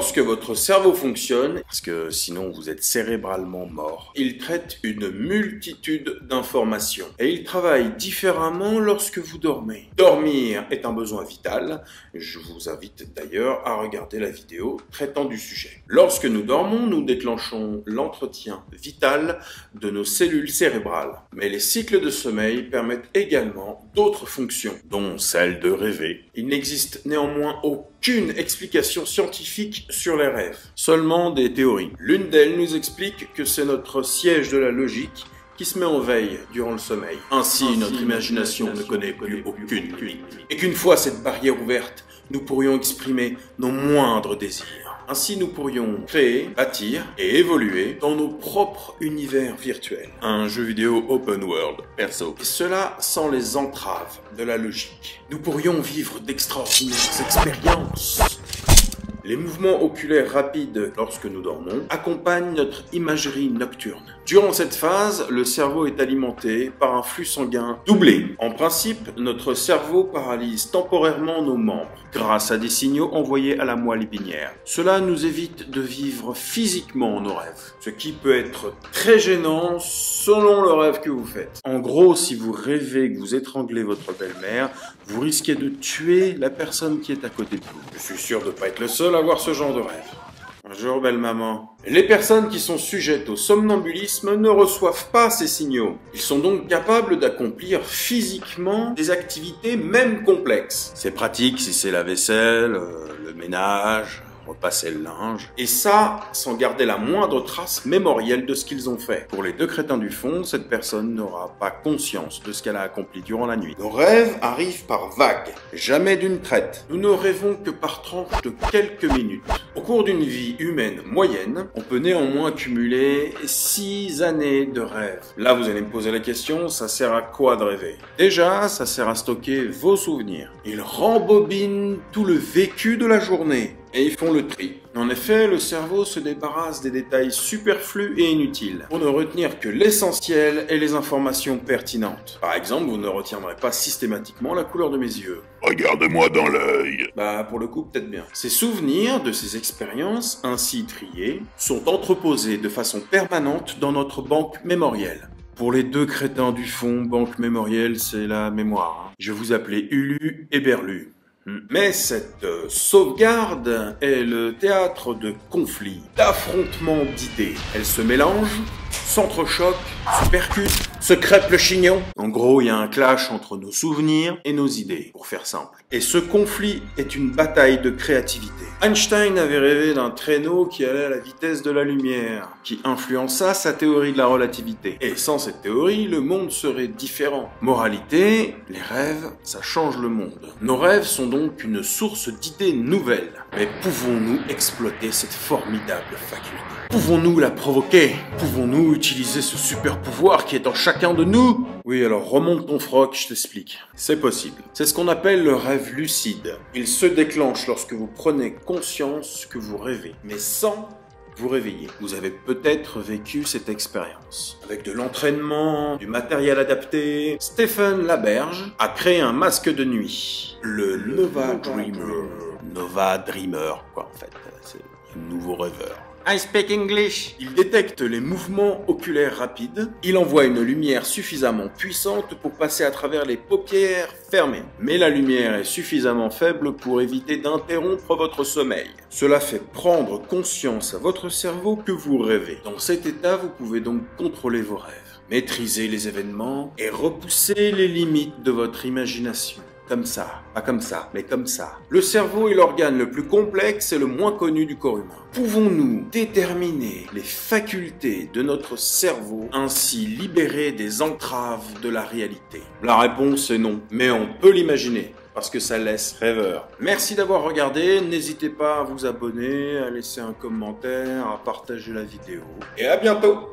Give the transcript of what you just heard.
Lorsque votre cerveau fonctionne, parce que sinon vous êtes cérébralement mort, il traite une multitude d'informations et il travaille différemment lorsque vous dormez. Dormir est un besoin vital. Je vous invite d'ailleurs à regarder la vidéo traitant du sujet. Lorsque nous dormons, nous déclenchons l'entretien vital de nos cellules cérébrales. Mais les cycles de sommeil permettent également d'autres fonctions, dont celle de rêver. Il n'existe néanmoins aucune explication scientifique sur les rêves, seulement des théories. L'une d'elles nous explique que c'est notre siège de la logique qui se met en veille durant le sommeil. Ainsi, notre imagination ne connaît plus aucune limite. Et qu'une fois cette barrière ouverte, nous pourrions exprimer nos moindres désirs. Ainsi, nous pourrions créer, bâtir et évoluer dans nos propres univers virtuels. Un jeu vidéo open world, perso. Et cela sans les entraves de la logique. Nous pourrions vivre d'extraordinaires expériences. Les mouvements oculaires rapides lorsque nous dormons accompagnent notre imagerie nocturne. Durant cette phase, le cerveau est alimenté par un flux sanguin doublé. En principe, notre cerveau paralyse temporairement nos membres grâce à des signaux envoyés à la moelle épinière. Cela nous évite de vivre physiquement nos rêves, ce qui peut être très gênant selon le rêve que vous faites. En gros, si vous rêvez que vous étranglez votre belle-mère, vous risquez de tuer la personne qui est à côté de vous. Je suis sûr de ne pas être le seul à avoir ce genre de rêve. Bonjour belle maman. Les personnes qui sont sujettes au somnambulisme ne reçoivent pas ces signaux. Ils sont donc capables d'accomplir physiquement des activités même complexes. C'est pratique si c'est la vaisselle, le ménage, repasser le linge. Et ça, sans garder la moindre trace mémorielle de ce qu'ils ont fait. Pour les deux crétins du fond, cette personne n'aura pas conscience de ce qu'elle a accompli durant la nuit. Nos rêves arrivent par vagues, jamais d'une traite. Nous ne rêvons que par tranches de quelques minutes. Au cours d'une vie humaine moyenne, on peut néanmoins cumuler 6 années de rêve. Là, vous allez me poser la question, ça sert à quoi de rêver? Déjà, ça sert à stocker vos souvenirs. Ils rembobinent tout le vécu de la journée. Et ils font le tri. En effet, le cerveau se débarrasse des détails superflus et inutiles pour ne retenir que l'essentiel et les informations pertinentes. Par exemple, vous ne retiendrez pas systématiquement la couleur de mes yeux. Regarde-moi dans l'œil. Bah, pour le coup, peut-être bien. Ces souvenirs de ces expériences, ainsi triées, sont entreposés de façon permanente dans notre banque mémorielle. Pour les deux crétins du fond, banque mémorielle, c'est la mémoire. Je vais vous appeler Ulu et Berlu. Mais cette sauvegarde est le théâtre de conflits, d'affrontements d'idées. Elle se mélange, s'entrechoque, se percute, se crêpe le chignon. En gros, il y a un clash entre nos souvenirs et nos idées, pour faire simple. Et ce conflit est une bataille de créativité. Einstein avait rêvé d'un traîneau qui allait à la vitesse de la lumière, qui influença sa théorie de la relativité. Et sans cette théorie, le monde serait différent. Moralité, les rêves, ça change le monde. Nos rêves sont donc une source d'idées nouvelles. Mais pouvons-nous exploiter cette formidable faculté? Pouvons-nous la provoquer? Pouvons-nous utiliser ce super pouvoir qui est en chacun de nous? Oui, alors remonte ton froc, je t'explique. C'est possible. C'est ce qu'on appelle le rêve lucide. Il se déclenche lorsque vous prenez conscience que vous rêvez, mais sans vous réveiller. Vous avez peut-être vécu cette expérience. Avec de l'entraînement, du matériel adapté, Stephen Laberge a créé un masque de nuit. Le Nova Dreamer. Nova Dreamer, quoi, en fait. C'est un nouveau rêveur. I speak English. Il détecte les mouvements oculaires rapides. Il envoie une lumière suffisamment puissante pour passer à travers les paupières fermées. Mais la lumière est suffisamment faible pour éviter d'interrompre votre sommeil. Cela fait prendre conscience à votre cerveau que vous rêvez. Dans cet état, vous pouvez donc contrôler vos rêves, maîtriser les événements et repousser les limites de votre imagination. Comme ça, pas comme ça, mais comme ça. Le cerveau est l'organe le plus complexe et le moins connu du corps humain. Pouvons-nous déterminer les facultés de notre cerveau, ainsi libérer des entraves de la réalité? La réponse est non, mais on peut l'imaginer, parce que ça laisse rêveur. Merci d'avoir regardé, n'hésitez pas à vous abonner, à laisser un commentaire, à partager la vidéo, et à bientôt!